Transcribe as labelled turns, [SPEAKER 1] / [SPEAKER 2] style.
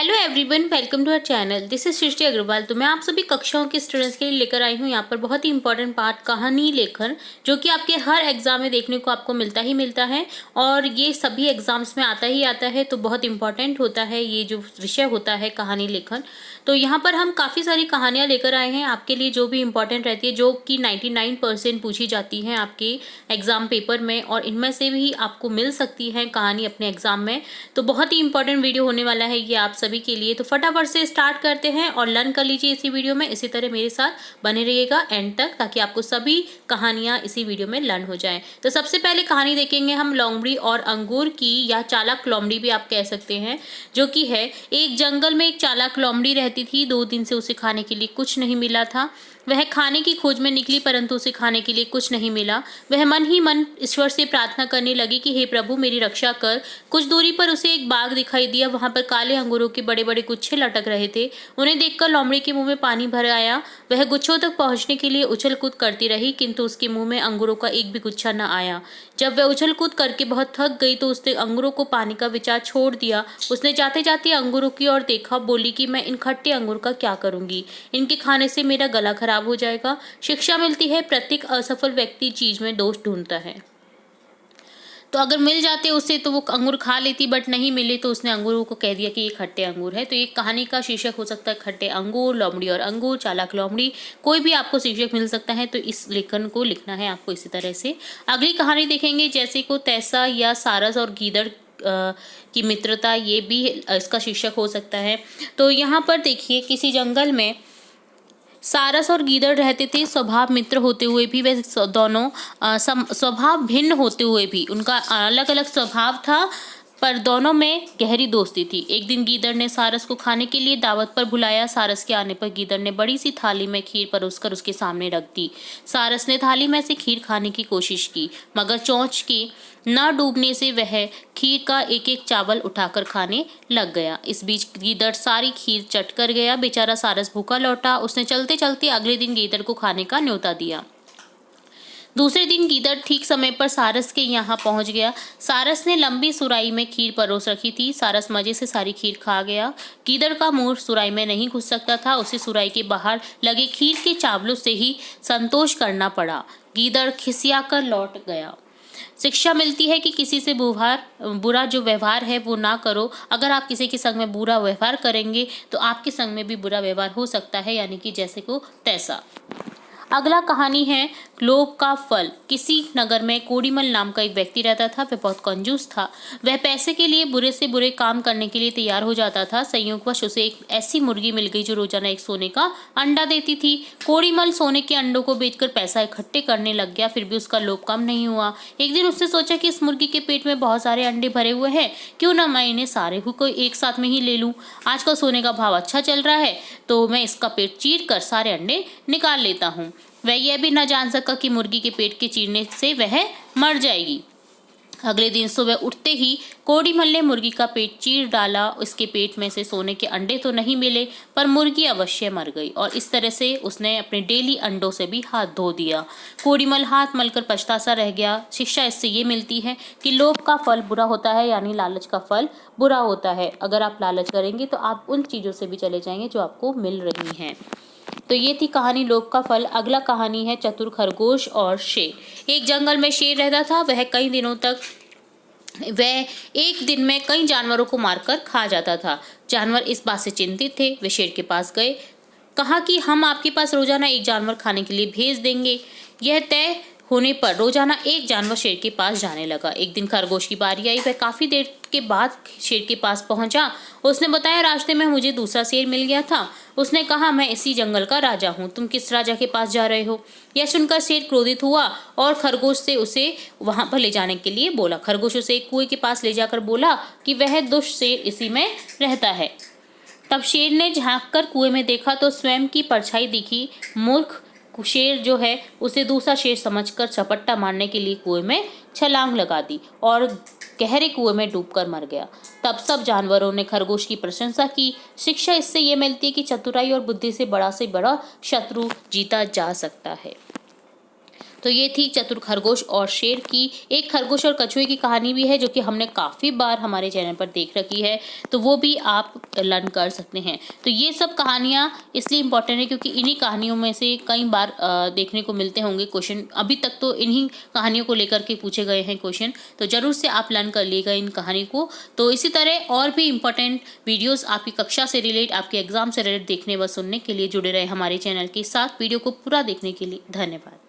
[SPEAKER 1] Hello everyone, welcome to our channel. This is Srishti Agarwal. तो मैं आप सभी कक्षाओं के स्टूडेंट्स के लिए लेकर आई हूँ यहाँ पर बहुत ही इंपॉर्टेंट पार्ट, कहानी लेखन, जो कि आपके हर एग्जाम में देखने को आपको मिलता ही मिलता है और ये सभी एग्जाम्स में आता ही आता है। तो बहुत इंपॉर्टेंट होता है ये जो विषय होता है कहानी लेखन। तो यहाँ पर हम काफ़ी सारी कहानियाँ लेकर आए हैं आपके लिए, जो भी इंपॉर्टेंट रहती है, जो कि 99% पूछी जाती हैं आपके एग्ज़ाम पेपर में, और इनमें से भी आपको मिल सकती है कहानी अपने एग्ज़ाम में। तो बहुत ही इंपॉर्टेंट वीडियो होने वाला है ये आप सभी के लिए। तो फटाफट से स्टार्ट करते हैं और लर्न कर लीजिए इसी वीडियो में। इसी तरह मेरे साथ बने रहिएगा एंड तक, ताकि आपको सभी कहानियाँ इसी वीडियो में लर्न हो जाएं। तो सबसे पहले कहानी देखेंगे हम लोमड़ी और अंगूर की, या चालाक लोमड़ी भी आप कह सकते हैं, जो कि है एक जंगल में एक चालाक लोमड़ी रहती थी। 2 दिन से उसे खाने के लिए कुछ नहीं मिला था। वह खाने की खोज में निकली, परंतु उसे खाने के लिए कुछ नहीं मिला। वह मन ही मन ईश्वर से प्रार्थना करने लगी कि हे प्रभु, मेरी रक्षा कर। कुछ दूरी पर उसे एक बाग दिखाई दिया। वहां पर काले अंगूरों के बड़े बड़े गुच्छे लटक रहे थे। उन्हें देखकर लोमड़ी के मुंह में पानी भर आया। वह गुच्छों तक पहुंचने के लिए उछल कूद करती रही, किंतु उसके मुंह में अंगूरों का एक भी गुच्छा न आया। जब वह उछल कूद करके बहुत थक गई तो उसने अंगूरों को पानी का विचार छोड़ दिया। उसने जाते जाते अंगूरों की ओर देखा, बोली कि मैं इन खट्टे अंगूर का क्या करूंगी, इनके खाने से मेरा गला खराब हो जाएगा। शिक्षा मिलती है, प्रत्येक असफल व्यक्ति चीज में दोष ढूंढता है। तो अगर मिल जाते उसे तो वो अंगूर खा लेती, बट नहीं मिले तो उसने अंगूरों को कह दिया कि ये खट्टे अंगूर है। तो ये कहानी का शीर्षक हो सकता है खट्टे अंगूर, लोमड़ी और अंगूर, चालाक लोमड़ी, कोई भी आपको शीर्षक मिल सकता है। तो इस लेखन को लिखना है आपको इसी तरह से। अगली कहानी देखेंगे, जैसे को तैसा या सारस और गीदड़ की मित्रता, ये भी इसका शीर्षक हो सकता है। तो यहाँ पर देखिए, किसी जंगल में सारस और गीदड़ रहते थे। स्वभाव मित्र होते हुए भी वे दोनों स्वभाव भिन्न होते हुए भी उनका अलग अलग स्वभाव था, पर दोनों में गहरी दोस्ती थी। एक दिन गीदड़ ने सारस को खाने के लिए दावत पर बुलाया। सारस के आने पर गीदड़ ने बड़ी सी थाली में खीर परोसकर उसके सामने रख दी। सारस ने थाली में से खीर खाने की कोशिश की, मगर चोंच की न डूबने से वह खीर का एक एक चावल उठाकर खाने लग गया। इस बीच गीदड़ सारी खीर चट कर गया। बेचारा सारस भूखा लौटा। उसने चलते चलते अगले दिन गीदड़ को खाने का न्योता दिया। दूसरे दिन गीदड़ ठीक समय पर सारस के यहाँ पहुंच गया। सारस ने लंबी सुराही में खीर परोस रखी थी। सारस मजे से सारी खीर खा गया। गीदड़ का मुंह सुराही में नहीं घुस सकता था। उसे सुराही के बाहर लगे खीर के चावलों से ही संतोष करना पड़ा। गीदड़ खिसियाकर लौट गया। शिक्षा मिलती है कि किसी से बुरा जो व्यवहार है वो ना करो। अगर आप किसी के संग में बुरा व्यवहार करेंगे तो आपके संग में भी बुरा व्यवहार हो सकता है, यानी कि जैसे को तैसा। अगला कहानी है लोभ का फल। किसी नगर में कोड़ीमल नाम का एक व्यक्ति रहता था। वह बहुत कंजूस था। वह पैसे के लिए बुरे से बुरे काम करने के लिए तैयार हो जाता था। संयोगवश उसे एक ऐसी मुर्गी मिल गई जो रोजाना एक सोने का अंडा देती थी। कोड़ीमल सोने के अंडों को बेचकर पैसा इकट्ठे करने लग गया, फिर भी उसका लोभ कम नहीं हुआ। एक दिन उसने सोचा कि इस मुर्गी के पेट में बहुत सारे अंडे भरे हुए हैं, क्यों ना मैं इन्हें सारे को एक साथ में ही ले लूं। आजकल सोने का भाव अच्छा चल रहा है, तो मैं इसका पेट चीर कर सारे अंडे निकाल लेता हूँ। वह यह भी न जान सका कि मुर्गी के पेट के चीरने से वह मर जाएगी। अगले दिन सुबह उठते ही कोड़ीमल ने मुर्गी का पेट चीर डाला। उसके पेट में से सोने के अंडे तो नहीं मिले, पर मुर्गी अवश्य मर गई, और इस तरह से उसने अपने डेली अंडों से भी हाथ धो दिया। कोड़ीमल हाथ मलकर पछता सा रह गया। शिक्षा इससे ये मिलती है कि लोभ का फल बुरा होता है, यानी लालच का फल बुरा होता है। अगर आप लालच करेंगे तो आप उन चीज़ों से भी चले जाएंगे जो आपको मिल रही हैं। तो ये थी कहानी लोभ का फल। अगला कहानी है चतुर खरगोश और शेर। एक जंगल में शेर रहता था। वह एक दिन में कई जानवरों को मारकर खा जाता था। जानवर इस बात से चिंतित थे। वे शेर के पास गए, कहा कि हम आपके पास रोजाना एक जानवर खाने के लिए भेज देंगे। यह तय होने पर रोजाना एक जानवर शेर के पास जाने लगा। एक दिन खरगोश की बारी आई। वह काफी देर के बाद शेर के पास पहुंचा। उसने बताया, रास्ते में मुझे दूसरा शेर मिल गया था। उसने कहा, मैं इसी जंगल का राजा हूँ, तुम किस राजा के पास जा रहे हो? यह सुनकर शेर क्रोधित हुआ और खरगोश से उसे वहां पर ले जाने के लिए बोला। खरगोश उसे एक कुएं के पास ले जाकर बोला कि वह दुष्ट शेर इसी में रहता है। तब शेर ने झांक कर कुएं में देखा तो स्वयं की परछाई दिखी। मूर्ख शेर जो है उसे दूसरा शेर समझकर झपट्टा मारने के लिए कुएं में छलांग लगा दी और गहरे कुएं में डूबकर मर गया। तब सब जानवरों ने खरगोश की प्रशंसा की। शिक्षा इससे ये मिलती है कि चतुराई और बुद्धि से बड़ा बड़ा शत्रु जीता जा सकता है। तो ये थी चतुर खरगोश और शेर की। एक खरगोश और कछुए की कहानी भी है जो कि हमने काफ़ी बार हमारे चैनल पर देख रखी है, तो वो भी आप लर्न कर सकते हैं। तो ये सब कहानियाँ इसलिए इम्पोर्टेंट है क्योंकि इन्हीं कहानियों में से कई बार देखने को मिलते होंगे क्वेश्चन। अभी तक तो इन्हीं कहानियों को लेकर के पूछे गए हैं क्वेश्चन, तो ज़रूर से आप लर्न कर लीजिएगा इन कहानी को। तो इसी तरह और भी इम्पोर्टेंट वीडियोस आपकी कक्षा से रिलेट, आपके एग्जाम से रिलेट देखने व सुनने के लिए जुड़े रहे हमारे चैनल के साथ। वीडियो को पूरा देखने के लिए धन्यवाद।